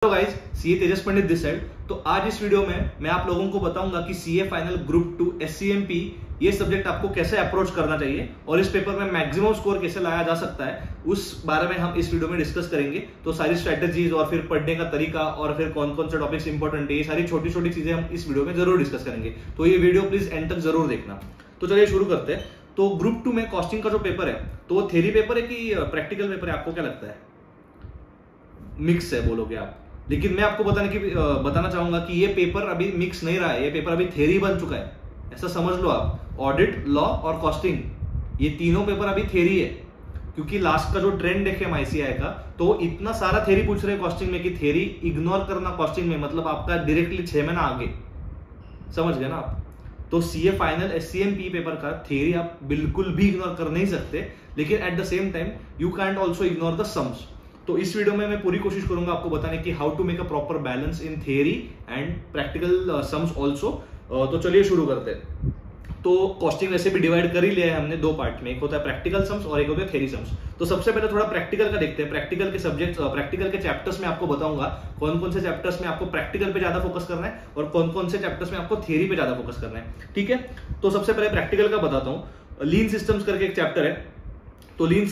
Hello guys, CA Tejas Pandit this side. तो आज इस वीडियो में मैं आप लोगों को बताऊंगा कि सीए फाइनल ग्रुप 2 एससीएमपी ये सब्जेक्ट आपको कैसे अप्रोच करना चाहिए और इस पेपर में मैक्सिमम स्कोर कैसे लाया जा सकता है, उस बारे में हम इस वीडियो में डिस्कस करेंगे। तो सारी स्ट्रेटेजीज और फिर पढ़ने का तरीका और फिर कौन कौन से टॉपिक्स इंपॉर्टेंट है, ये सारी छोटी छोटी चीजें हम इस वीडियो में जरूर डिस्कस करेंगे। तो ये वीडियो प्लीज एंड तक जरूर देखना। तो चलिए शुरू करते हैं। तो ग्रुप 2 में कॉस्टिंग का जो पेपर है, तो वो थ्योरी पेपर है कि प्रैक्टिकल पेपर है? आपको क्या लगता है? मिक्स है बोलोगे आप, लेकिन मैं आपको बताना चाहूंगा कि ये पेपर अभी मिक्स नहीं रहा है, ये पेपर अभी थ्योरी बन चुका है। ऐसा समझ लो आप, ऑडिट, लॉ और कॉस्टिंग, ये तीनों पेपर अभी थ्योरी है। क्योंकि लास्ट का जो ट्रेंड देखे हम आईसीएआई का, तो इतना सारा थ्योरी पूछ रहे हैं कॉस्टिंग में कि थ्योरी इग्नोर करना कॉस्टिंग में मतलब आपका डायरेक्टली 6 महीना आगे। समझ गए ना आप? तो सीए फाइनल एससीएमपी पेपर का थ्योरी आप बिल्कुल भी इग्नोर कर नहीं सकते, लेकिन at the same time you can't also ignore the sums. तो इस वीडियो में मैं पूरी कोशिश करूंगा आपको बताने की how to make a proper balance in theory and practical sums also. तो चलिए शुरू करते हैं। तो कॉस्टिंग वैसे भी डिवाइड कर ही लिया है हमने दो पार्ट में, एक होता है प्रैक्टिकल सम्स और एक होता है थियरी सम्स। तो सबसे पहले थोड़ा प्रैक्टिकल का देखते हैं। प्रैक्टिकल के सब्जेक्ट, प्रैक्टिकल के चैप्टर्स में आपको बताऊंगा कौन कौन से चैप्टर्स में आपको प्रैक्टिकल पे ज्यादा फोकस करना है और कौन कौन से चैप्टर्स में आपको थियरी पे ज्यादा फोकस करना है। ठीक है, तो सबसे पहले प्रैक्टिकल का बताता हूँ। लीन सिस्टम्स करके एक चैप्टर है। तो लीन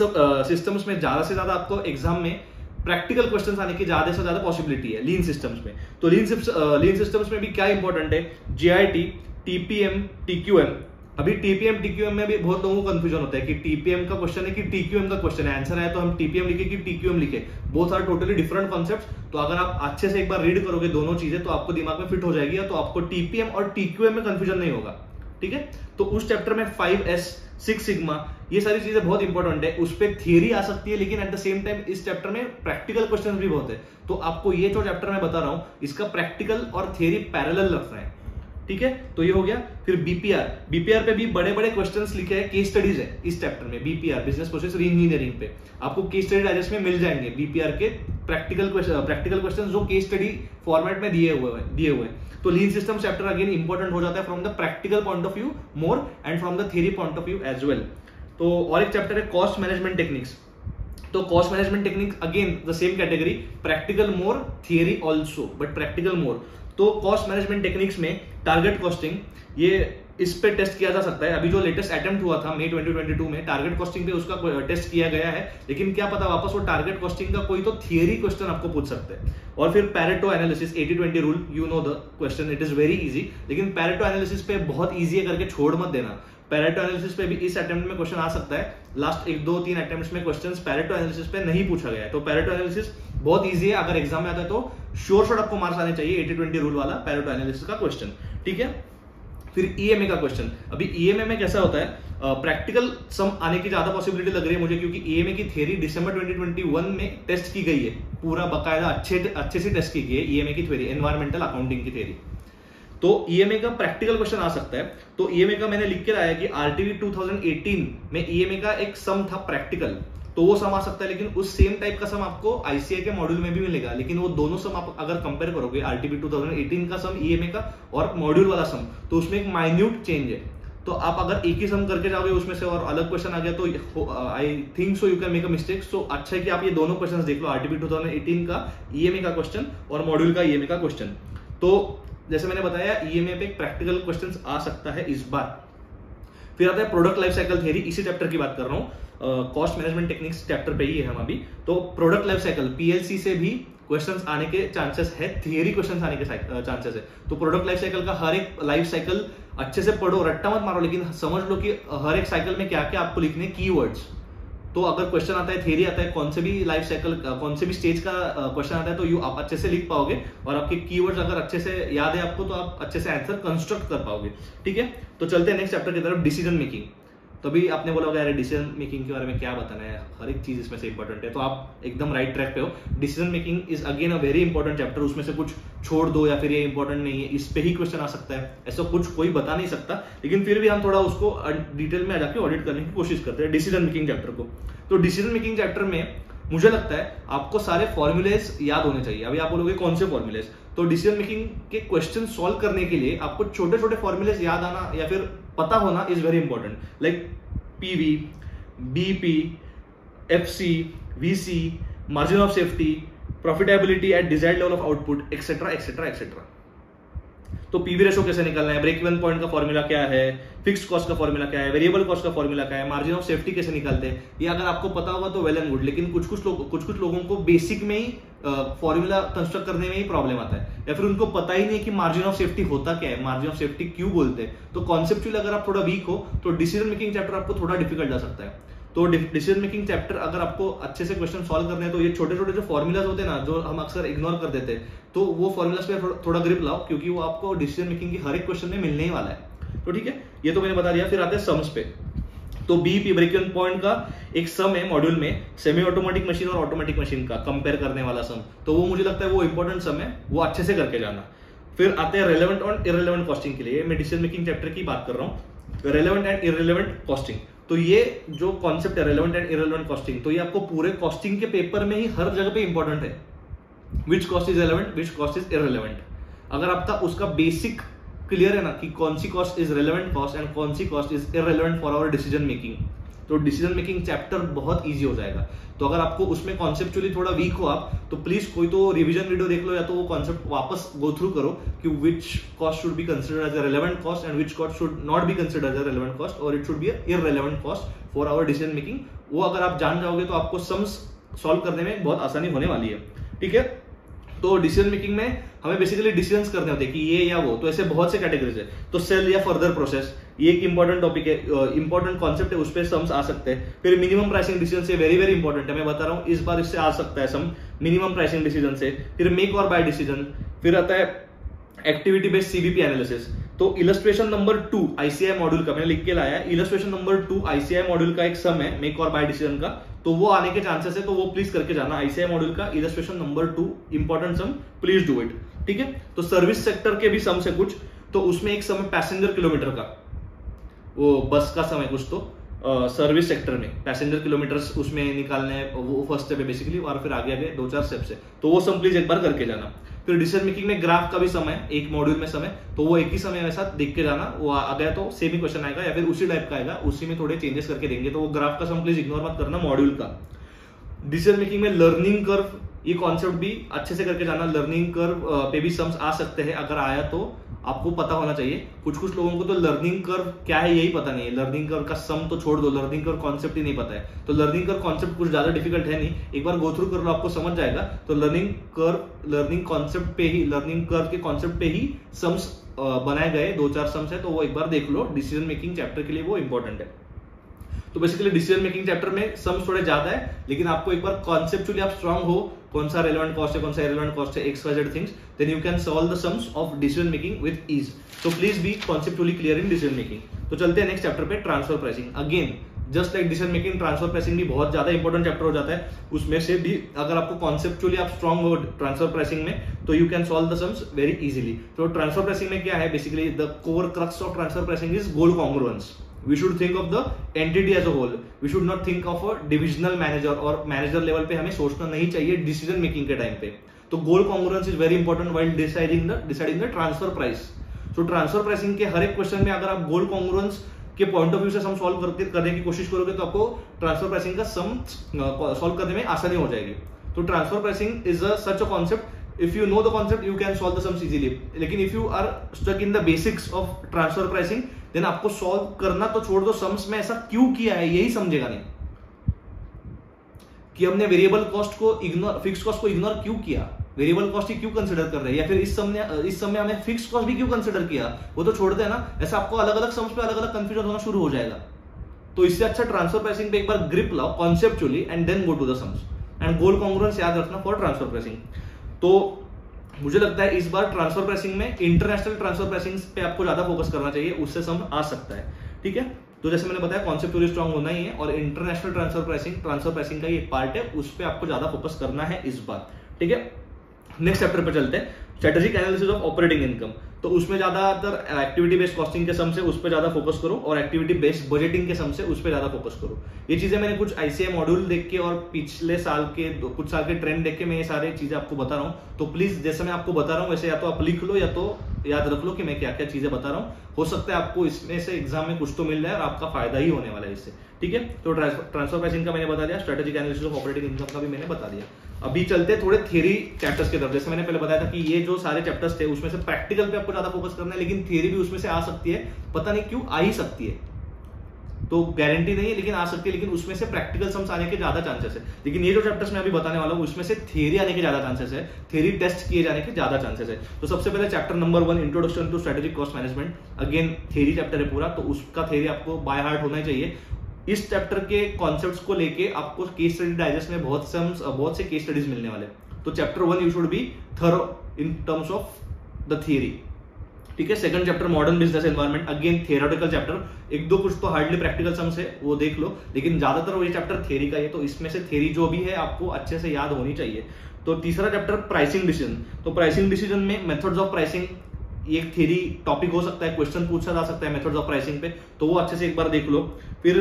सिस्टम्स में ज्यादा से ज्यादा आपको एग्जाम में प्रैक्टिकल क्वेश्चंस आने की ज्यादा से ज्यादा पॉसिबिलिटी है लीन सिस्टम्स में। तो लीन सिस्टम्स में भी क्या इंपॉर्टेंट है? GIT, TPM, TQM. अभी टीपीएम टीक्यूएम में भी बहुत लोगों को कंफ्यूजन होता है कि टीपीएम का क्वेश्चन है कि टीक्यूएम का क्वेश्चन है। आंसर है तो हम टीपीएम लिखे कि टीक्यूएम लिखे, both are totally different concept. तो अगर आप अच्छे से एक बार रीड करोगे दोनों चीजें तो आपको दिमाग में फिट हो जाएगी, तो आपको टीपीएम और टीक्यूएम में कंफ्यूजन नहीं होगा। ठीक है, तो उस चैप्टर में 5S, 6 सिग्मा, ये सारी चीजें बहुत इंपॉर्टेंट है। उस पर थियरी आ सकती है, लेकिन एट द सेम टाइम इस चैप्टर में प्रैक्टिकल क्वेश्चन भी बहुत है। तो आपको ये जो चैप्टर मैं बता रहा हूं, इसका प्रैक्टिकल और थियरी पैरेलल रखना है। ठीक है, तो ये हो गया। फिर बीपीआर, बीपीआर पे भी बड़े बड़े क्वेश्चंस लिखे हैं, केस स्टडीज है इस चैप्टर में। बीपीआर, बिजनेस प्रोसेस इंजीनियरिंग पे आपको केस स्टडी डाइजेस्ट में मिल जाएंगे बीपीआर के प्रैक्टिकल क्वेश्चन जो केस स्टडी फॉर्मेट में दिए हुए। तो lean system chapter again important हो जाता है from the practical point of view more and from the theory point of view as well. तो और एक चैप्टर है कॉस्ट मैनेजमेंट टेक्निक्स। तो cost management techniques again the same category, practical more, theory also, but practical more. तो cost management techniques में target costing, ये इस पे टेस्ट किया जा सकता है। अभी जो लेटेस्ट अटेम्प्ट हुआ था मई 2022 में, टारगेट कॉस्टिंग पे उसका टेस्ट किया गया है, लेकिन क्या पता वापस वो टारगेट कॉस्टिंग का कोई तो थियरी क्वेश्चन आपको पूछ सकते हैं। और फिर Pareto analysis, 80-20 rule, you know the question, it is very easy. लेकिन पैरेटो एनालिसिस पे बहुत इजी है करके छोड़ मत देना। पैरेटो एनालिसिस पे भी इस अटेम्प्ट में क्वेश्चन आ सकता है। लास्ट 1-2-3 अटेम्प्ट्स में क्वेश्चंस पैरेटो एनालिसिस पे नहीं पूछा गया है। तो पैरेटो एनालिसिस बहुत इजी है, अगर एग्जाम में आता है तो श्योर शॉट आपको मार्क्स आने चाहिए 80-20 रूल वाला पैरेटो एनालिसिस का क्वेश्चन। ठीक है, फिर ईएमए का क्वेश्चन। अभी ईएमए में कैसा होता है, प्रैक्टिकल सम आने की ज्यादा पॉसिबिलिटी लग रही है मुझे, क्योंकि ईएमए की थ्योरी दिसंबर 2021 में टेस्ट की गई है, पूरा बकायदा अच्छे से टेस्ट की गई है ईएमए की थ्योरी, एनवायरमेंटल अकाउंटिंग की थ्योरी। तो ईएमए का प्रैक्टिकल क्वेश्चन आ सकता है। तो ईएमए का मैंने लिख के लाया कि आरटीवी 2018 में ईएमए का एक सम था प्रैक्टिकल, तो वो सम आ सकता है। लेकिन उस सेम टाइप का सम आपको आईसीआई के मॉड्यूल में भी मिलेगा, लेकिन वो दोनों सम आप अगर कंपेयर करोगे, आरटीवी 2018 का सम ईएमए का और मॉड्यूल वाला सम, तो उसमें एक माइन्यूट चेंज है। तो आप अगर एक ही सम करके जाओगे उसमें से और अलग क्वेश्चन आ गया तो I think so you can make a mistake. So अच्छा है कि आप ये दोनों क्वेश्चन देख लो, आरटीवी 2018 का ईएमए का क्वेश्चन और मॉड्यूल का ईएमए का क्वेश्चन। तो जैसे मैंने बताया, ईएमए पे प्रैक्टिकल क्वेश्चंस आ सकता है इस बार। फिर आता है प्रोडक्ट लाइफ साइकिल थ्योरी, इसी चैप्टर की बात कर रहा हूँ, कॉस्ट मैनेजमेंट टेक्निक्स चैप्टर पे ही है हम अभी। तो प्रोडक्ट लाइफ साइकिल, पीएलसी से भी क्वेश्चंस आने के चांसेस है, थियरी क्वेश्चंस आने के चांसेस है। तो प्रोडक्ट लाइफ साइकिल का हर एक लाइफ साइकिल अच्छे से पढ़ो, रट्टा मत मारो, लेकिन समझ लो कि हर एक साइकिल में क्या क्या आपको लिखने कीवर्ड्स। तो अगर क्वेश्चन आता है, थियरी आता है, कौन से भी लाइफ साइकिल, कौन से भी स्टेज का क्वेश्चन आता है, तो आप अच्छे से लिख पाओगे और आपके कीवर्ड्स अगर अच्छे से याद है आपको, तो आप अच्छे से आंसर कंस्ट्रक्ट कर पाओगे। ठीक है, तो चलते हैं नेक्स्ट चैप्टर की तरफ, डिसीजन मेकिंग। तो अभी आपने बोला होगा यार डिसीजन मेकिंग के बारे में क्या बताना है, हर एक चीज इसमें से इंपॉर्टेंट है। तो आप एकदम राइट ट्रैक पे हो। Decision making is again a very important chapter. उसमें से कुछ छोड़ दो या फिर ये इंपॉर्टेंट नहीं है, इस पे ही क्वेश्चन आ सकता है, ऐसा कुछ कोई बता नहीं सकता। लेकिन फिर भी हम थोड़ा उसको डिटेल में जाके ऑडिट करने की कोशिश करते हैं डिसीजन मेकिंग चैप्टर को। तो डिसीजन मेकिंग चैप्टर में मुझे लगता है आपको सारे फॉर्मूलेज याद होने चाहिए। अभी आप बोलोगे कौन से फॉर्मूलेज, तो डिसीजन मेकिंग के क्वेश्चन सॉल्व करने के लिए आपको छोटे छोटे फॉर्मूलेज याद आना या फिर पता होना is very important. Like PV, BP, FC, VC, margin of safety, profitability at desired level of output, etcetera etcetera etcetera. तो पीवी रेशो कैसे निकालना है, ब्रेक इवन पॉइंट का फॉर्मूला क्या है, फिक्स कॉस्ट का फॉर्मूला क्या है, वेरिएबल कॉस्ट का फॉर्मूला क्या है, मार्जिन ऑफ सेफ्टी कैसे निकालते हैं, ये अगर आपको पता होगा तो वेल एंड गुड। लेकिन कुछ कुछ लोगों को बेसिक में ही फॉर्मूला कंस्ट्रक्ट करने में ही प्रॉब्लम आता है, या फिर उनको पता ही नहीं कि मार्जिन ऑफ सेफ्टी होता क्या है, मार्जिन ऑफ सेफ्टी क्यों बोलते हैं। तो कॉन्सेप्चुअली अगर आप थोड़ा वीक हो तो डिसीजन मेकिंग चैप्टर आपको थोड़ा डिफिकल्ट जा सकता है। तो डिसीजन मेकिंग चैप्टर अगर आपको अच्छे से क्वेश्चन सॉल्व करने हैं तो ये छोटे छोटे जो फॉर्मुलाज होते हैं ना, जो हम अक्सर इग्नोर कर देते हैं, तो वो फॉर्मुलाज पे थोड़ा ग्रिप लाओ, क्योंकि वो आपको डिसीजन मेकिंग की हर एक क्वेश्चन में मिलने ही वाला है। तो ठीक है, ये तो मैंने बता दिया। फिर आते हैं सम्स पे। तो बीपी ब्रेक इवन पॉइंट का एक सम है मॉड्यूल में, सेमी ऑटोमेटिक मशीन और ऑटोमेटिक मशीन का कंपेयर करने वाला सम। तो वो मुझे लगता है वो इंपॉर्टेंट सम है, वो अच्छे से करके जाना। फिर आते हैं रेलेवेंट और इररेलेवेंट कॉस्टिंग के लिए। मैं डिसीजन मेकिंग चैप्टर की बात कर रहा हूँ, रेलेवेंट एंड इररेलेवेंट कॉस्टिंग। तो ये जो कॉन्सेप्ट है रेलेवेंट एंड इररेलेवेंट कॉस्टिंग, तो ये आपको पूरे कॉस्टिंग के पेपर में ही हर जगह पे इंपॉर्टेंट है। Which cost is relevant, which cost is irrelevant. अगर आपका उसका बेसिक क्लियर है ना कि कौन सी cost is relevant cost and कौन सी cost is irrelevant for our decision making, तो डिसीजन मेकिंग चैप्टर बहुत इजी हो जाएगा। तो अगर आपको उसमें कॉन्सेप्चुअली थोड़ा वीक हो आप, तो प्लीज कोई तो रिवीजन वीडियो देख लो, या तो वो कॉन्सेप्ट वापस गो थ्रू करो कि which cost should be considered as a relevant cost and which cost should not be considered as a relevant cost, और it should be a irrelevant cost for our decision making. वो अगर आप जान जाओगे तो आपको सम्स सॉल्व करने में बहुत आसानी होने वाली है। ठीक है, तो डिसीजन मेकिंग में हमें बेसिकली डिसीजंस करने होते हैं कि ये या वो, तो ऐसे बहुत से कैटेगरीज है। तो सेल या फर्दर प्रोसेस, ये एक इंपॉर्टेंट टॉपिक है, इंपॉर्टेंट कॉन्सेप्ट है, उस पे सम्स आ सकते हैं। फिर मिनिमम प्राइसिंग डिसीजन से वेरी वेरी इंपॉर्टेंट है, मैं बता रहा हूँ इस बार इससे आ सकता है सम मिनिमम प्राइसिंग डिसीजन से। फिर मेक और बाय डिसीजन। फिर आता है एक्टिविटी बेस्ड सीबीपी एनालिसिस। तो इलस्ट्रेशन नंबर 2 आईसीआई मॉड्यूल का मैंने लिख के लाया है, इलस्ट्रेशन नंबर 2 आईसीआई मॉड्यूल का एक सम है मेक और बाय डिसीजन का, तो वो आने के चांसेस है, तो वो प्लीज करके जाना। आईसीआई मॉड्यूल का illustration number 2 important sum, please do it. ठीक है, तो सर्विस सेक्टर के भी सम है कुछ, तो उसमें एक सम है पैसेंजर किलोमीटर का, वो बस का सम है कुछ, तो सर्विस सेक्टर में पैसेंजर किलोमीटर्स उसमें निकालने हैं, वो फर्स्ट स्टेप है बेसिकली, और फिर आगे आगे 2-4 स्टेप्स है, तो वो सम प्लीज एक बार करके जाना। फिर डिसीजन मेकिंग में ग्राफ का भी समय है, एक मॉड्यूल में समय, तो वो एक ही समय में साथ देख के जाना, वो आ गया तो सेम ही क्वेश्चन आएगा या फिर उसी टाइप का आएगा, उसी में थोड़े चेंजेस करके देंगे, तो वो ग्राफ का सम प्लीज इग्नोर मत करना मॉड्यूल का। डिसीजन मेकिंग में लर्निंग कर्व, ये कॉन्सेप्ट भी अच्छे से करके जाना। लर्निंग कर्व पे भी सम्स आ सकते हैं, अगर आया तो आपको पता होना चाहिए। कुछ लोगों को तो लर्निंग कर्व क्या है यही पता नहीं है, लर्निंग कर्व का सम तो छोड़ दो, लर्निंग कर्व कॉन्सेप्ट ही नहीं पता है। तो लर्निंग कर्व कॉन्सेप्ट कुछ ज्यादा डिफिकल्ट है नहीं, एक बार गो थ्रू कर लो आपको समझ जाएगा। तो लर्निंग कॉन्सेप्ट पे ही, लर्निंग कर्व के कॉन्सेप्ट पे ही सम्स बनाए गए, 2-4 सम्स है, तो वो एक बार देख लो। डिसीजन मेकिंग चैप्टर के लिए वो इंपॉर्टेंट है। तो बेसिकली डिसीजन मेकिंग चैप्टर में सम्स थोड़े ज्यादा है, लेकिन आपको एक बार कॉन्सेप्चुअली आप स्ट्रांग हो, कौन सा रेलेवेंट कॉस्ट है, कौन सा इररेलेवेंट कॉस्ट है, XYZ things, then you can solve the sums of decision making with ease. So please be conceptually clear in decision making. तो चलते हैं नेक्स्ट चैप्टर पे, transfer pricing. Again just like decision making, transfer pricing भी बहुत ज्यादा important chapter हो जाता है। उसमें से भी अगर आपको कॉन्सेप्चुअली आप स्ट्रांग हो ट्रांसफर प्राइसिंग में, तो you can solve the sums very easily. तो ट्रांसफर प्राइसिंग में क्या है, basically the core crux of transfer pricing is goal congruence. We should think of the entity as a whole. We should not think of a divisional manager, और manager level पे हमें सोचना नहीं चाहिए decision making के time पे। तो goal congruence is very important while deciding the transfer price. So transfer pricing के हर एक क्वेश्चन में अगर आप गोल कॉन्ग्रुएंस के पॉइंट ऑफ व्यू से सम सॉल्व करने की कोशिश करोगे, तो आपको ट्रांसफर प्राइसिंग का सम सॉल्व करने में आसानी हो जाएगी। तो transfer pricing is such a concept, if you know the concept you can solve the sums easily, लेकिन if you are stuck in the basics of transfer pricing, then आपको solve करना तो छोड़ दो, sums में ऐसा क्यों किया है यही समझेगा नहीं कि हमने वेरिएबल कॉस्ट को इग्नोर, फिक्स कॉस्ट को इग्नोर क्यों किया, वेरिएबल कॉस्ट ही क्यों कंसिडर कर रहे हैं, या फिर इस समय हमें फिक्स कॉस्ट भी क्यों कंसिडर किया, वो तो छोड़ देना। ऐसा आपको अलग अलग सम्स पे अलग अलग कंफ्यूजन होना शुरू हो जाएगा। तो इससे अच्छा ट्रांसफर प्राइसिंग पे एक बार ग्रिप लाओ conceptually and then go to the sums, and goal congruence याद रखना फॉर ट्रांसफर प्राइसिंग। तो मुझे लगता है इस बार ट्रांसफर प्राइसिंग में इंटरनेशनल ट्रांसफर प्राइसिंग पे आपको ज्यादा फोकस करना चाहिए, उससे सम आ सकता है। ठीक है, तो जैसे मैंने बताया कॉन्सेप्चुअली स्ट्रांग होना ही है, और इंटरनेशनल ट्रांसफर प्राइसिंग का ये पार्ट है, उस पर आपको ज्यादा फोकस करना है इस बार। ठीक है, नेक्स्ट चैप्टर पे चलते हैं, strategic analysis of operating income. तो उसमें ज्यादातर एक्टिविटी बेस्ड कॉस्टिंग के सम से उस पर ज्यादा फोकस करो, और एक्टिविटी बेस्ड बजटिंग के सम से उस पर ज्यादा फोकस करो। ये चीजें मैंने कुछ आईसीआई मॉड्यूल देख के और पिछले साल के कुछ साल के ट्रेंड देख के मैं ये सारी चीजें आपको बता रहा हूँ। तो प्लीज जैसे मैं आपको बता रहा हूँ वैसे या तो आप लिख लो या तो याद रख लो कि मैं क्या क्या चीजें बता रहा हूँ। हो सकता है आपको इसमें से एग्जाम में कुछ तो मिल जाए और आपका फायदा ही होने वाला है इससे। ठीक है, तो ट्रांसफर प्राइसिंग का मैंने बता दिया, strategic analysis of operating income का भी मैंने बता दिया। अभी चलते हैं थोड़े थियरी चैप्टर्स की तरफ। जैसे मैंने पहले बताया था कि ये जो सारे चैप्टर्स थे उसमें से प्रैक्टिकल पे आपको ज्यादा फोकस करना है, लेकिन थियरी भी उसमें से आ सकती है, पता नहीं क्यों आ ही सकती है, तो गारंटी नहीं है लेकिन आ सकती है, लेकिन उसमें से प्रैक्टिकल सम्स आने के ज्यादा चांसेस है। लेकिन ये जो चैप्टर्स मैं अभी बताने वाला हूं उसमें से थियरी आने के ज्यादा चांसेस है, थियरी टेस्ट किए जाने के ज्यादा चांसेस है। तो सबसे पहले chapter number 1 introduction to strategic cost management, again theory chapter है पूरा, तो उसका थियरी आपको बाय हार्ट होना चाहिए। इस चैप्टर के कॉन्सेप्ट्स को लेके आपको केस स्टडी डाइजेस्ट में बहुत से केस स्टडीज मिलने वाले। तो chapter 1 you should be thorough in terms of the theory, ठीक है। Second chapter modern business environment, again theoretical chapter, एक दो कुछ तो हार्डली प्रैक्टिकल सम्स है वो देख लो, लेकिन ज्यादातर वो ये चैप्टर थियरी का है, तो इसमें से थियरी जो भी है आपको अच्छे से याद होनी चाहिए। तो तीसरा चैप्टर प्राइसिंग डिसीजन, तो प्राइसिंग डिसीजन में मेथड्स ऑफ प्राइसिंग एक थियरी टॉपिक हो सकता है, क्वेश्चन पूछा जा सकता है मेथड्स ऑफ प्राइसिंग पे, तो वो अच्छे से एक बार देख लो। फिर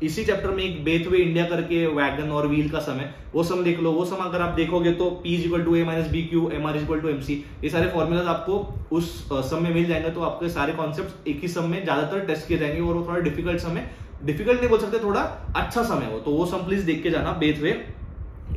इसी चैप्टर में एक बेथवे इंडिया करके वैगन और व्हील का सम है, वो सम देख लो। वो सम अगर आप देखोगे तो P = A - BQ, MR = MC, ये सारे फॉर्मूलाज आपको उस सम में मिल जाएंगे। तो आपके सारे कॉन्सेप्ट एक ही सम में ज्यादातर टेस्ट किए जाएंगे, और वो थोड़ा डिफिकल्ट सम है, डिफिकल्ट नहीं बोल सकते, थोड़ा अच्छा सम है वो, तो वो सम प्लीज देख के जाना बेथवे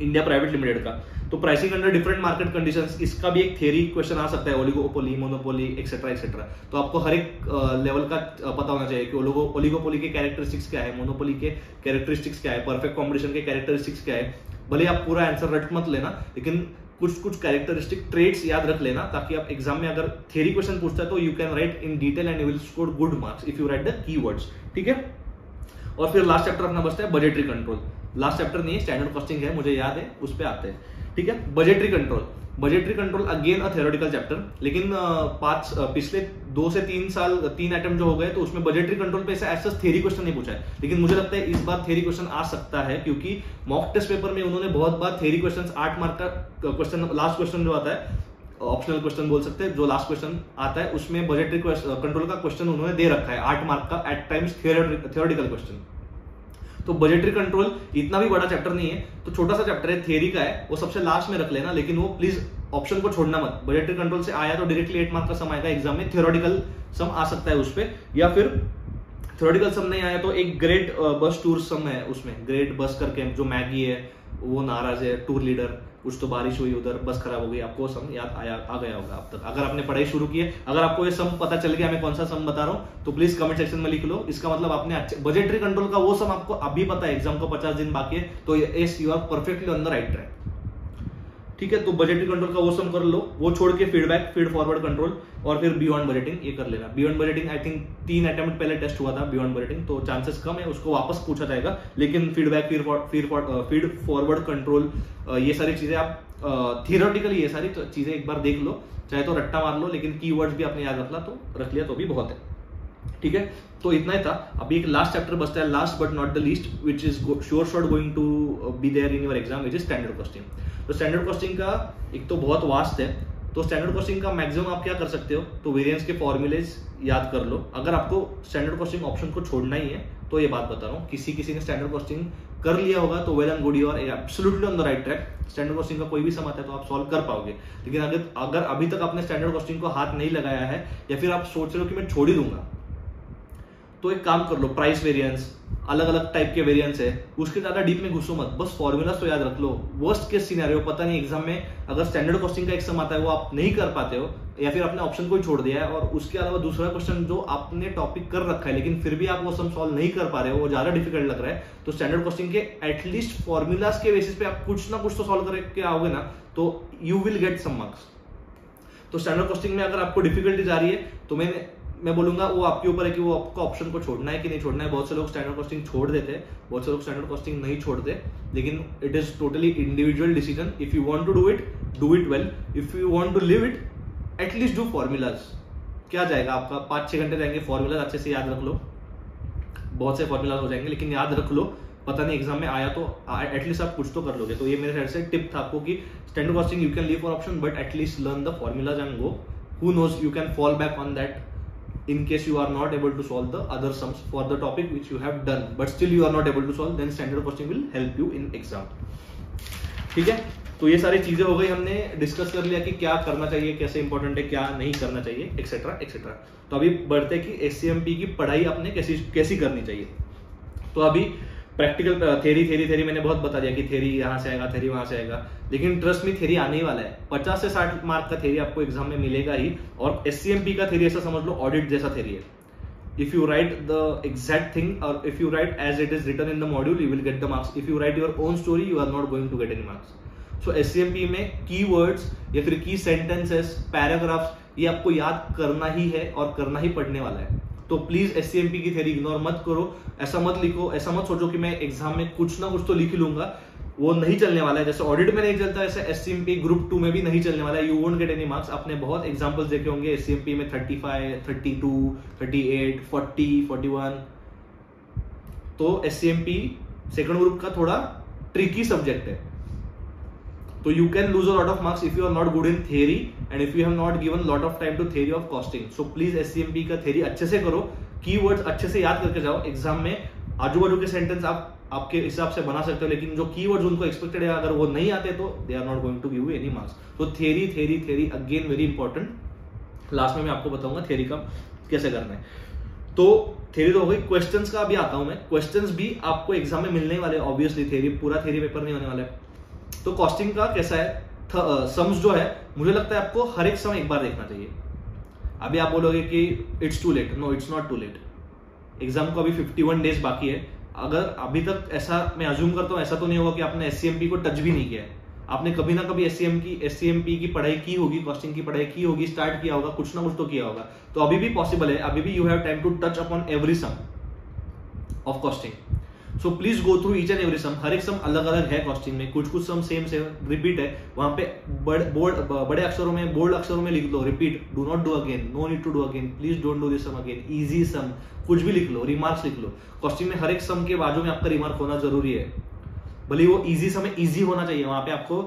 इंडिया प्राइवेट लिमिटेड का। तो pricing under different market conditions, इसका भी एक थियरी क्वेश्चन आ सकता है, ओलिगोपोली, मोनोपोली एक्सेट्रा एक्सेट्रा। तो आपको हर एक लेवल का पता होना चाहिए कि ओलिगोपोली के कैरेक्टरिस्टिक्स क्या है, मोनोपोली के कैरेक्टरिस्टिक्स क्या है, परफेक्ट कॉम्पिटिशन के कैरेक्टरिस्टिक्स क्या है। भले आप पूरा आंसर रट मत लेना, लेकिन कुछ कुछ कैरेक्टरिस्टिक ट्रेड्स याद रख लेना, ताकि आप एग्जाम में अगर थियरी क्वेश्चन पूछता है तो you can write in detail and you will score good marks if you right the keywords, ठीक है। और फिर लास्ट चैप्टर अपना बचता है बजटरी कंट्रोल। लास्ट चैप्टर नहीं है, स्टैंडर्ड कॉस्टिंग है, मुझे याद है, उस पर आते हैं, ठीक है। Budgetary control, budgetary control again a theoretical chapter, लेकिन पिछले 2 से 3 अटेम्प्ट जो हो गए तो उसमें बजटरी कंट्रोल पे ऐसा थियरी क्वेश्चन नहीं पूछा है, लेकिन मुझे लगता है इस बार थियरी क्वेश्चन आ सकता है, क्योंकि मॉक टेस्ट पेपर में उन्होंने बहुत बार थियरी क्वेश्चन 8 मार्क का क्वेश्चन, लास्ट क्वेश्चन जो आता है ऑप्शनल क्वेश्चन बोल सकते हैं, जो लास्ट क्वेश्चन आता है उसमें बजटरी कंट्रोल का क्वेश्चन उन्होंने दे रखा है 8 मार्क का, एट टाइम्स थ्योरेटिकल क्वेश्चन। तो बजटरी कंट्रोल इतना भी बड़ा चैप्टर नहीं है, तो छोटा सा चैप्टर है, थियरी का है, वो सबसे लास्ट में रख लेना, लेकिन वो प्लीज ऑप्शन को छोड़ना मत। बजटरी कंट्रोल से आया तो डायरेक्टली 8 मार्क का सम आएगा एग्जाम में, थ्योरेटिकल सम आ सकता है उस पे, या फिर थ्योरेटिकल सम नहीं आया तो एक ग्रेट बस टूर सम है उसमें, ग्रेट बस करके जो मैगी है वो नाराज है, टूर लीडर, कुछ तो बारिश हुई उधर, बस खराब हो गई, आपको सम याद आ गया होगा अब तक, अगर आपने पढ़ाई शुरू की है। अगर आपको ये सम पता चल गया मैं कौन सा सम बता रहा हूं, तो प्लीज कमेंट सेक्शन में लिख लो, इसका मतलब आपने अच्छे बजटरी कंट्रोल का वो सम आपको अभी पता है, एग्जाम को 50 दिन बाकी है, तो yes you are perfectly on the right track, ठीक है। तो बजटरी कंट्रोल का वो सम कर लो, वो छोड़ के फीड फॉरवर्ड कंट्रोल, और फिर बियॉन्ड बजटिंग ये कर लेना। Beyond budgeting I think 3 attempt पहले टेस्ट हुआ था बियॉन्ड बजटिंग, तो चांसेस कम है उसको वापस पूछा जाएगा, लेकिन फीडबैक, फीड फॉरवर्ड कंट्रोल, ये सारी चीजें आप थियोरेटिकली ये सारी चीजें एक बार देख लो, चाहे तो रट्टा मार लो, लेकिन कीवर्ड्स भी आपने याद रख लिया तो भी बहुत है, ठीक है। तो इतना ही था। अभी एक लास्ट चैप्टर बचता है, last but not the least, which is sure shot going to be there in your exam, which is standard costing. तो स्टैंडर्ड कॉस्टिंग का एक तो बहुत वास्ट है, तो स्टैंडर्ड कॉस्टिंग का मैक्सिमम आप क्या कर सकते हो, तो वेरिएंस के फॉर्मूलेज याद कर लो। अगर आपको स्टैंडर्ड कॉस्टिंग ऑप्शन को छोड़ना ही है तो ये बात बता रहा हूँ, किसी ने स्टैंडर्ड कॉस्टिंग कर लिया होगा तो well and good, you are absolutely on the right track. Standard costing का कोई भी सम आता है तो आप सॉल्व कर पाओगे, लेकिन अगर अभी तक आपने स्टैंडर्ड कॉस्टिंग को हाथ नहीं लगाया है, या फिर आप सोच रहे हो कि मैं छोड़ ही दूंगा, तो एक काम कर लो, प्राइस वेरिएंस, अलग अलग टाइप के वेरिएंस है, उसके ज्यादा डीप में घुसो मत, बस फॉर्मूलाज तो याद रख लो। वर्स्ट केस सिनेरियो, पता नहीं एग्जाम में अगर स्टैंडर्ड कॉस्टिंग का एक सम आता है वो आप नहीं कर पाते हो, या फिर आपने ऑप्शन को ही छोड़ दिया है, और उसके अलावा दूसरा क्वेश्चन जो आपने टॉपिक कर रखा है लेकिन फिर भी आप वो सम सॉल्व नहीं कर पा रहे हो, वो ज्यादा डिफिकल्ट लग रहा है, तो स्टैंडर्ड कॉस्टिंग के एटलीस्ट फॉर्मूलाज के बेसिस पे आप कुछ ना कुछ तो सॉल्व करके आओगे ना, तो you will get some marks. तो स्टैंडर्ड कॉस्टिंग में अगर आपको डिफिकल्टीज आ रही है तो मैं बोलूंगा वो आपके ऊपर है कि वो आपको ऑप्शन को छोड़ना है कि नहीं छोड़ना है। बहुत से लोग स्टैंडर्ड कॉस्टिंग छोड़ देते हैं, बहुत से लोग स्टैंडर्ड कॉस्टिंग नहीं छोड़ते, लेकिन it is totally individual decision. If you want to do it well, if you want to leave it, at least do formulas. क्या जाएगा आपका, 5-6 घंटे जाएंगे, फॉर्मूलाज अच्छे से याद रख लो, बहुत से फॉर्मूलाज हो जाएंगे, लेकिन याद रख लो, पता नहीं एग्जाम में आया तो एटलीस्ट आप कुछ तो कर लोगे। तो ये मेरे साइड से टिप था आपको कि standard costing you can leave for option, but at least learn the formulas and go, who knows you can fall back on that in case you are not able to solve the other sums for the topic which you have done, but still you are not able to solve, then standard costing will help you in exam, ठीक है। तो ये सारी चीजें हो गई, हमने discuss कर लिया कि क्या करना चाहिए, कैसे इंपॉर्टेंट है, क्या नहीं करना चाहिए, एक्सेट्रा एक्सेट्रा। तो अभी बढ़ते कि SCMP की पढ़ाई आपने कैसी करनी चाहिए। तो अभी प्रैक्टिकल थेरी मैंने बहुत बता दिया कि थेरी यहाँ से आएगा, थेरी वहां से आएगा, लेकिन ट्रस्ट मी थेरी आने ही वाला है। 50 से 60 मार्क का थेरी आपको एग्जाम में मिलेगा ही। और SCMP का थेरी ऐसा समझ लो ऑडिट जैसा थेरी है। If you write the exact thing or if you write as it is written in the module, you will get the marks. If you write your own story, you are not going to get any marks. So SCMP में keywords या फिर key sentences, paragraphs ये आपको याद करना ही है और करना ही पड़ने वाला है। तो प्लीज SCMP की थ्योरी इग्नोर मत करो। ऐसा मत लिखो, ऐसा मत सोचो कि मैं एग्जाम में कुछ ना कुछ तो लिख लूंगा, वो नहीं चलने वाला है। जैसे ऑडिट में नहीं चलता ऐसे SCMP ग्रुप 2 में भी नहीं चलने वाला है। You won't get any marks. आपने बहुत एग्जांपल्स देखे होंगे SCMP में 35, 32, 38, 40, 41। तो SCMP सेकंड ग्रुप का थोड़ा ट्रिकी सब्जेक्ट है। तो you can lose a lot of marks if you are not good in theory and if you have not given lot of time to theory of costing. So please SCMP का theory अच्छे से करो, keywords अच्छे से याद करके जाओ। Exam में आजू बाजू के सेंटेंस आप आपके हिसाब से बना सकते हो, लेकिन जो कीवर्ड्स उनको एक्सपेक्टेड है अगर वो नहीं आते तो they are not going to give you any marks. तो theory again very important. Last में मैं आपको बताऊंगा थ्योरी का कैसे करना है। तो थ्योरी तो हो गई। क्वेश्चंस का भी आता हूं मैं। क्वेश्चंस भी आपको एग्जाम में मिलने वाले, ऑब्वियसली थ्योरी पूरा थ्योरी पेपर नहीं होने वाला है। तो कॉस्टिंग का कैसा है, सम्स जो है मुझे लगता है आपको हर एक सम एक बार देखना चाहिए। अभी आप बोलोगे कि it's too late, no it's not too late. Exam को अभी 51 डेज बाकी है। अगर अभी तक ऐसा मैं अज्यूम करता हूं, ऐसा तो नहीं होगा कि आपने SCMP को टच भी नहीं किया है। आपने कभी ना कभी SCMP की पढ़ाई की होगी, कॉस्टिंग की पढ़ाई की होगी, स्टार्ट किया होगा, कुछ ना कुछ तो किया होगा। तो अभी भी पॉसिबल है, अभी भी you have time to touch upon every sum of costing. So please go through each and every sum. हर एक सम अलग अलग है कॉस्टिंग में, कुछ सम सेम रिपीट है। वहां पे बड़े अक्षरों में, बोल्ड अक्षरों में लिख लो repeat, do not do again, no need to do again, please don't do this sum again, easy sum, कुछ भी लिख लो, रिमार्क्स लिख लो। कॉस्टिंग में हर एक सम के बाजू में आपका रिमार्क होना जरूरी है, भले वो इजी सम इजी होना चाहिए। वहां पे आपको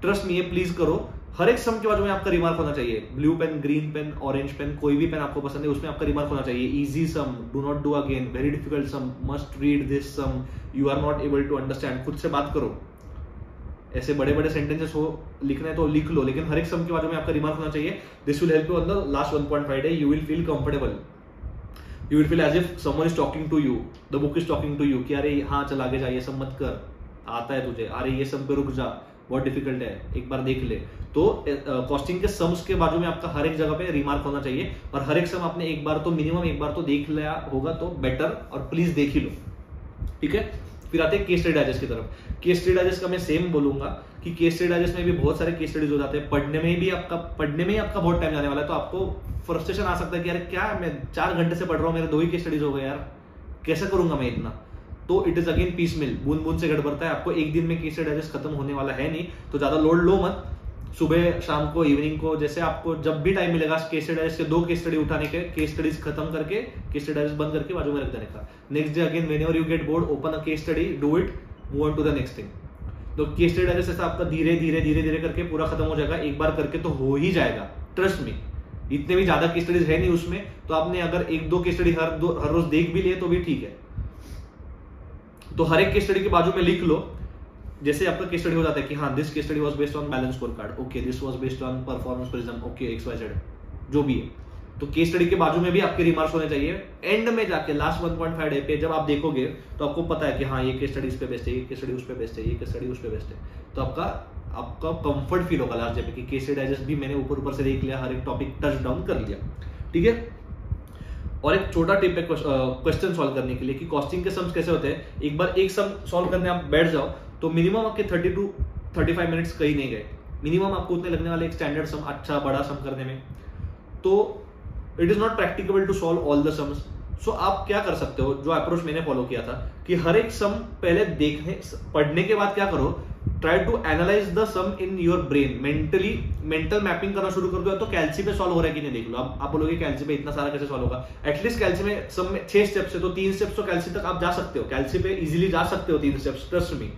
ट्रस्ट नहीं है, प्लीज करो। हर एक सम के बाजू में आपका रिमार्क होना चाहिए। Blue pen, green pen, orange pen, कोई भी पेन आपको पसंद है उसमें आपका रिमार्क होना चाहिए। Easy sum, do not do again, very difficult sum, must read this sum, you are not able to understand. खुद से बात करो। ऐसे बड़े बड़े सेंटेंसेस हो लिखना है तो लिख लो, लेकिन हर एक सम के बाजू में आपका रिमार्क होना चाहिए। This will help you on the last 1.5 day. You will feel comfortable, you will feel as if someone is talking to you, the book is talking to you कि अरे हाँ चल आगे जा, ये सब मत कर, आता है तुझे, अरे ये सब पे रुक जा, बहुत डिफिकल्ट है, एक बार देख ले। तो कॉस्टिंग के सम्स के बाजू में आपका हर एक जगह पे रिमार्क होना चाहिए, और हर एक सम आपने एक बार तो मिनिमम एक बार तो देख लिया होगा तो बेटर, और प्लीज देख ही लो, ठीक है। फिर आते हैं केस स्टडी डाइजेस्ट की तरफ। केस स्टडी डाइजेस्ट का मैं सेम बोलूंगा कि केस स्टडी डाइजेस्ट में भी बहुत सारे केस स्टडीज हो जाते हैं। पढ़ने में ही आपका बहुत टाइम जाने वाला है, तो आपको फ्रस्ट्रेशन आ सकता है कि यार क्या मैं 4 घंटे से पढ़ रहा हूँ, मेरे 2 ही केस स्टडीज हो गए यार, कैसे करूंगा मैं इतना। तो इट इज अगेन पीस मिल, बूंद बूंद से गड़बड़ता है। आपको एक दिन में केस स्टडी डाइजेस्ट खत्म होने वाला है नहीं, तो ज्यादा लोड लो मत। सुबह, शाम को, इवनिंग को, जैसे आपको जब भी टाइम मिलेगा केस स्टडी डाइजेस्ट के 2 केस स्टडी उठाने के, केस स्टडीज खत्म करके, केस स्टडी डाइजेस्ट बंद करके बाजू में रख देने का। Next day again whenever you get bored, open a case study, do it, move on to the next thing. तो केस स्टडी डाइजेस्ट ऐसा आपका धीरे धीरे करके पूरा खत्म हो जाएगा। एक बार करके तो हो ही जाएगा, ट्रस्ट मी। इतने भी ज्यादा केस स्टडीज है नहीं उसमें, तो आपने अगर 1-2 केस स्टडी हर रोज देख भी लिए तो भी ठीक है। तो हर एक केस स्टडी के बाजू में लिख लो। जैसे आपका केस स्टडी हो जाता है कि हाँ this case study was based on balance score card, okay, this was based on performance prism, okay, XYZ जो भी है। तो केस स्टडी के बाजू में भी आपके रिमार्क्स होने चाहिए। एंड में जाके लास्ट 1.5 डे पे जब आप देखोगे तो आपको पता है कि हाँ ये केस स्टडी इस पे बेस्ड है, ये केस स्टडी उस पे बेस्ड है, ये केस स्टडी उस पे बेस्ड है। तो आपका कंफर्ट फील होगा लास्ट डे पे कि केस स्टडी डाइजेस्ट भी मैंने ऊपर से देख लिया, हर एक टॉपिक टच डाउन कर लिया, ठीक है। और एक छोटा टिप है क्वेश्चन सॉल्व करने के लिए कि कॉस्टिंग के सम्स कैसे होते हैं। एक बार एक सम सॉल्व करने आप बैठ जाओ तो मिनिमम आपके 30 to 35 मिनट्स कहीं नहीं गए, मिनिमम आपको उतने लगने वाले एक स्टैंडर्ड सम, अच्छा बड़ा सम करने में। तो it is not practicable to solve all the sums. So आप क्या कर सकते हो, जो अप्रोच मैंने फॉलो किया था कि हर एक सम पहले पढ़ने के बाद क्या करो, try to analyse the sum in your brain. Mental mapping करना शुरू कर दो। तो कैल्सी पे सॉल्व हो रहा है कि नहीं देख लो। अब आप बोलोगे कैल्सी पे इतना सारा कैसे सॉल्व होगा। एटलीस्ट कैल्सी में सम में 6 स्टेप्स है, तो 3 स्टेप्स तो कैल्सी तक आप जा सकते हो, कैल्सी पे इजीली जा सकते हो 3 steps, trust me.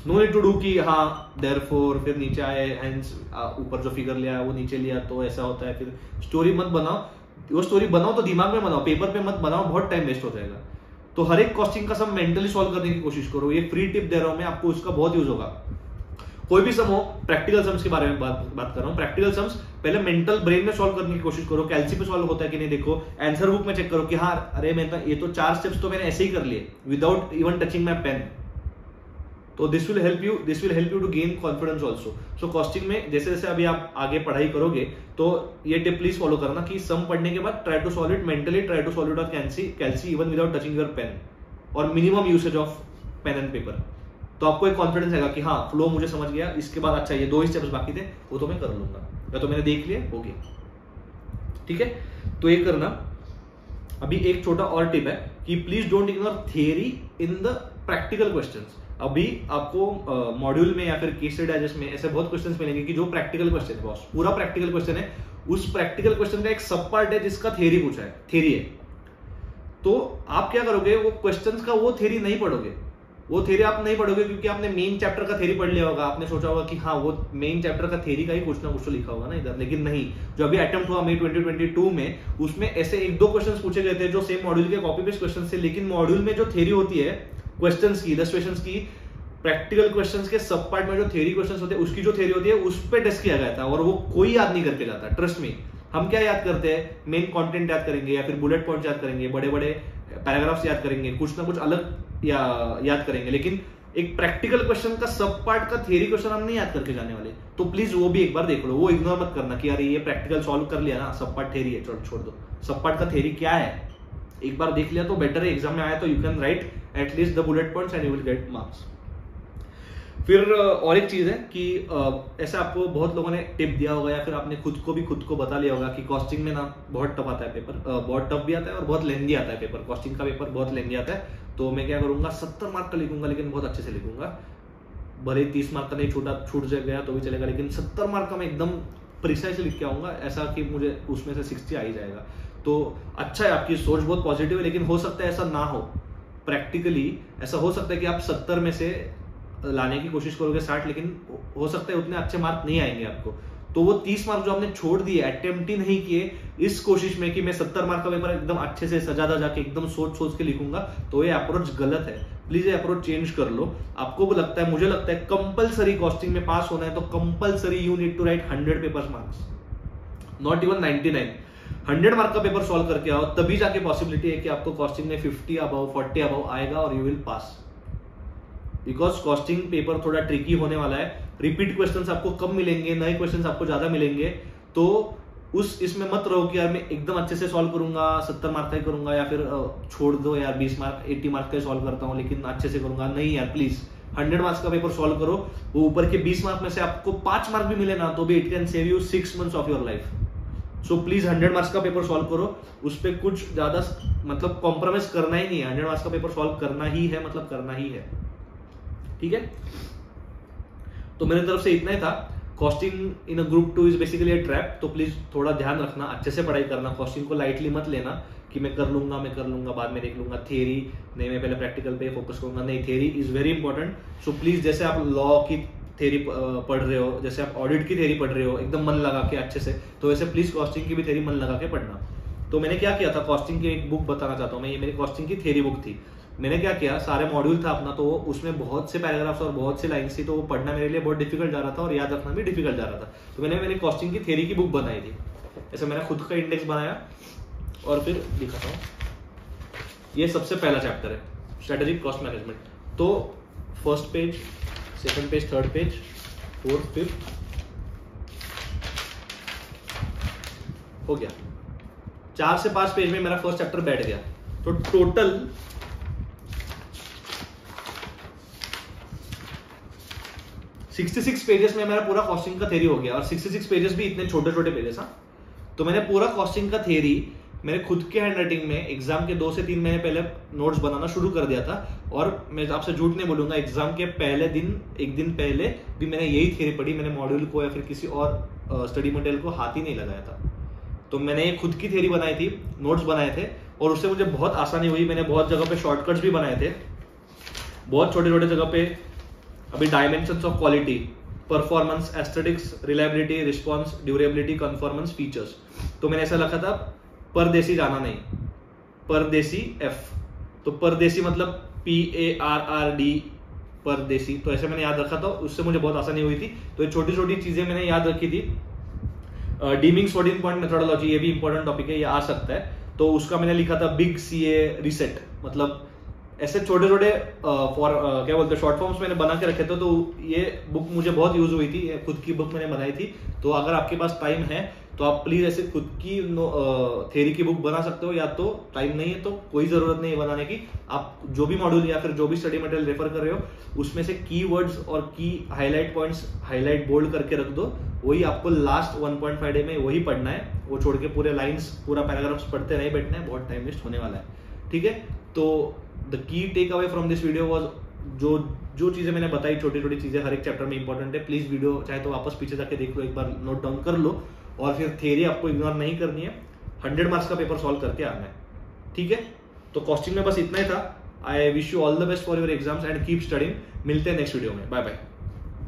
No need to do कि हाँ देयरफॉर फिर नीचे आए, हेंस ऊपर जो फिगर लिया वो नीचे लिया तो ऐसा होता है। फिर स्टोरी मत बनाओ, वो स्टोरी बनाओ तो दिमाग में बनाओ, पेपर पे मत बनाओ, बहुत टाइम वेस्ट हो जाएगा। तो हर एक कॉस्टिंग का सम मेंटली सॉल्व करने की कोशिश करो। ये फ्री टिप दे रहा हूं मैं आपको, उसका बहुत यूज होगा। कोई भी सम हो, प्रैक्टिकल सम्स के बारे में बात कर रहा हूँ। प्रैक्टिकल सम्स पहले मेंटल ब्रेन में सॉल्व करने की कोशिश करो, कैलसी पे सॉल्व होता है कि नहीं देखो, आंसर बुक में चेक करो कि हाँ अरे मैं ये तो 4 स्टेप्स तो मैंने ऐसे ही कर लिए without even touching my pen. तो this will help you to gain confidence also. So costing में जैसे जैसे अभी आप आगे पढ़ाई करोगे तो ये टिप प्लीज फॉलो करना कि सम पढ़ने के बाद try to solve it mentally, try to solve it on calci even without touching your pen, और minimum usage of pen and paper. तो आपको एक कॉन्फिडेंस आएगा कि हाँ फ्लो मुझे समझ गया, इसके बाद अच्छा ये 2 ही स्टेप्स बाकी थे वो तो मैं कर लूंगा, या तो मैंने देख लिया हो गया। ठीक है, तो ये करना। अभी एक छोटा और टिप है कि please don't ignore theory in the practical questions. अभी आपको मॉड्यूल में या फिर केस स्टडी डाइजेस्ट में ऐसे बहुत क्वेश्चंस मिलेंगे कि जो प्रैक्टिकल क्वेश्चन है, बॉस पूरा प्रैक्टिकल क्वेश्चन है, उस प्रैक्टिकल क्वेश्चन का एक सब पार्ट है जिसका थियरी पूछा है, थियरी है। तो आप क्या करोगे, वो क्वेश्चंस का वो थियरी नहीं पढ़ोगे, वो थियरी आप नहीं पढ़ोगे क्योंकि आपने मेन चैप्टर का थियरी पढ़ लिया होगा, आपने सोचा होगा कि हाँ वो मेन चैप्टर का थियरी का ही कुछ ना कुछ तो लिखा होगा ना इधर। लेकिन नहीं, जो अभी अटेम्प्ट हुआ मई 2022 में, उसमें ऐसे 1-2 क्वेश्चंस पूछे गए थे जो सेम मॉड्यूल के कॉपी पेस्ट क्वेश्चंस थे, लेकिन मॉड्यूल में जो थियरी होती है क्वेश्चंस की, इलस्ट्रेशंस की, प्रैक्टिकल क्वेश्चंस के सब पार्ट में जो थियरी क्वेश्चंस होते हैं उसकी जो थियरी होती है उस पर टेस्ट किया गया था, और वो कोई याद नहीं करके जाता। ट्रस्ट मी, हम क्या याद करते हैं, मेन कंटेंट याद करेंगे या फिर बुलेट पॉइंट याद करेंगे, बड़े बड़े पैराग्राफ्स याद करेंगे, कुछ ना कुछ अलग याद करेंगे, लेकिन एक प्रैक्टिकल क्वेश्चन का सब पार्ट का थियरी क्वेश्चन हम नहीं याद करके जाने वाले। तो प्लीज वो भी एक बार देख लो, वो इग्नोर मत करना कि यार ये प्रैक्टिकल सॉल्व कर लिया ना, सब पार्ट थियरी है, छोड़ दो, सब पार्ट का थियरी क्या है एक बार देख लिया तो बेटर है। एग्जाम में आया तो you can write at least the bullet points and you will get marks. फिर और एक चीज है कि ऐसा आपको बहुत लोगों ने टिप दिया होगा या फिर आपने खुद को बता लिया होगा कि कॉस्टिंग में ना बहुत टफ आता है पेपर, बहुत टफ भी आता है और बहुत लेंदी आता है पेपर। कॉस्टिंग का पेपर बहुत लेंदी आता है, तो मैं क्या करूंगा 70 मार्क का लिखूंगा, लेकिन बहुत अच्छे से लिखूंगा। भले 30 मार्क का नहीं छूट गया तो भी चलेगा, लेकिन 70 मार्क का मैं एकदम प्रिसाइज लिख के आऊंगा, ऐसा कि मुझे उसमें से 60 आ ही जाएगा। तो अच्छा है, आपकी सोच बहुत पॉजिटिव है, लेकिन हो सकता है ऐसा ना हो। प्रैक्टिकली ऐसा हो सकता है कि आप 70 में से लाने की कोशिश करोगे 60, लेकिन हो सकता है उतने अच्छे मार्क नहीं आएंगे आपको। तो वो 30 मार्क जो आपने छोड़ दिए, अटेम्प्ट ही नहीं किए इस कोशिश में कि मैं 70 मार्क का पेपर एकदम अच्छे से सजा के एकदम सोच के लिखूंगा, तो ये अप्रोच गलत है। प्लीज ये अप्रोच चेंज कर लो। आपको लगता है, मुझे लगता है कंपलसरी कॉस्टिंग में पास होना है तो compulsory you need to write 100 paper marks, not even 99। 100 mark का पेपर सॉल्व करके आओ, तभी जाके पॉसिबिलिटी है कि आपको कॉस्टिंग में 50 अबव 40 अबव आएगा और you will pass. Because costing paper थोड़ा ट्रिकी होने वाला है, रिपीट क्वेश्चंस आपको कम मिलेंगे, नए क्वेश्चंस आपको ज्यादा मिलेंगे। तो इसमें मत रहो कि यार मैं एकदम अच्छे से सॉल्व करूंगा, 70 मार्क का ही करूंगा, या फिर छोड़ दो यार 20 मार्क 80 मार्क का ही सॉल्व करता हूं लेकिन अच्छे से करूंगा। नहीं यार, प्लीज 100 मार्क्स का पेपर सॉल्व करो। वो ऊपर के 20 मार्क में से आपको 5 मार्क भी मिले ना तो भी it can save you 6 months of your life. So please 100 marks का पेपर सॉल्व करो, उस पर कुछ ज्यादा मतलब कॉम्प्रोमाइज करना ही नहीं है। 100 मार्क्स का पेपर सॉल्व करना ही है, मतलब करना ही है। ठीक है, तो मेरी तरफ से इतना ही था। Costing in a group 2 is basically a trap, तो प्लीज थोड़ा ध्यान रखना, अच्छे से पढ़ाई करना, कॉस्टिंग को लाइटली मत लेना कि मैं कर लूंगा बाद में देख लूंगा, थियरी नहीं, मैं पहले प्रैक्टिकल पे फोकस करूंगा। नहीं, theory is very important. So please जैसे आप लॉ की थियरी पढ़ रहे हो, जैसे आप ऑडिट की थियरी पढ़ रहे हो एकदम मन लगा के अच्छे से, तो वैसे प्लीज कॉस्टिंग की भी थियरी मन लगा के पढ़ना। तो मैंने क्या किया था, कॉस्टिंग की एक बुक बताना चाहता हूँ मैं, ये मेरी कॉस्टिंग की थियरी बुक थी। मैंने क्या किया, सारे मॉड्यूल था अपना, तो उसमें बहुत से पैराग्राफ्स और बहुत से लाइन्स थी, तो वो पढ़ना मेरे लिए बहुत डिफिकल्ट जा रहा था और याद रखना भी डिफिकल्ट जा रहा था। तो मैंने कॉस्टिंग की थियरी की बुक बनाई थी। ऐसे मैंने खुद का इंडेक्स बनाया और फिर दिखाता हूँ। ये सबसे पहला चैप्टर है, स्ट्रेटेजिक कॉस्ट मैनेजमेंट। तो first page, second page, third page, fourth, fifth हो गया। 4 से 5 पेज में मेरा फर्स्ट चैप्टर बैठ गया। तो टोटल 66 पेजेस में मेरा पूरा कॉस्टिंग का थ्योरी हो गया, और 66 पेजेस भी इतने छोटे छोटे पेजेस। हाँ, तो मैंने पूरा कॉस्टिंग का थ्योरी मैंने खुद के हैंड राइटिंग में एग्जाम के 2 से 3 महीने पहले नोट्स बनाना शुरू कर दिया था। और मैं आपसे झूठ नहीं बोलूंगा, एग्जाम के पहले दिन, एक दिन पहले भी मैंने यही थ्योरी पढ़ी। मैंने मॉड्यूल को या फिर किसी और स्टडी मटेरियल को हाथ ही नहीं लगाया था। तो मैंने खुद की थ्योरी बनाई थी, नोट्स बनाए थे, और उससे मुझे बहुत आसानी हुई। मैंने बहुत जगह पे शॉर्टकट्स भी बनाए थे, बहुत छोटे छोटे जगह पे। अभी dimensions of quality, performance, aesthetics, reliability, response, durability, conformance, features. तो मैंने ऐसा लिखा था, परदेसी जाना नहीं, परदेसी F। तो परदेसी मतलब PARRD पर देसी, तो ऐसे मैंने याद रखा था, उससे मुझे बहुत आसानी हुई थी। तो ये छोटी छोटी चीजें मैंने याद रखी थी। डीमिंग फ्लोटिंग पॉइंट मेथोडोलॉजी, ये भी इंपॉर्टेंट टॉपिक है, ये आ सकता है। तो उसका मैंने लिखा था बिग सीए रीसेट, मतलब ऐसे छोटे छोटे क्या बोलते हैं शॉर्ट फॉर्म्स मैंने बना के रखे थे। तो ये बुक मुझे बहुत यूज हुई थी, खुद की बुक मैंने बनाई थी। तो अगर आपके पास टाइम है तो आप प्लीज ऐसे खुद की थ्योरी की बुक बना सकते हो, या तो टाइम नहीं है तो कोई जरूरत नहीं है बनाने की। आप जो भी मॉड्यूल या फिर जो भी स्टडी मटेरियल रेफर कर रहे हो उसमें से कीवर्ड्स और की हाईलाइट पॉइंट्स हाईलाइट बोल्ड करके रख दो, वही आपको लास्ट 1.5 डे में वही पढ़ना है। वो छोड़ के पूरे लाइंस पूरा पैराग्राफ्स पढ़ते नहीं बैठना है, बहुत टाइम वेस्ट होने वाला है, ठीक है। तो the key take away from this video was, जो चीजें मैंने बताई, छोटी छोटी चीजें हर एक चैप्टर में इंपॉर्टेंट है। प्लीज वीडियो चाहे तो वापस पीछे जाके देख लो, एक बार नोट डाउन कर लो, और फिर थ्योरी आपको इग्नोर नहीं करनी है। 100 मार्क्स का पेपर सॉल्व करके आना है, ठीक है। तो कॉस्टिंग में बस इतना ही था। I wish you all the best for your exams and keep studying. मिलते हैं नेक्स्ट वीडियो में, बाय बाय।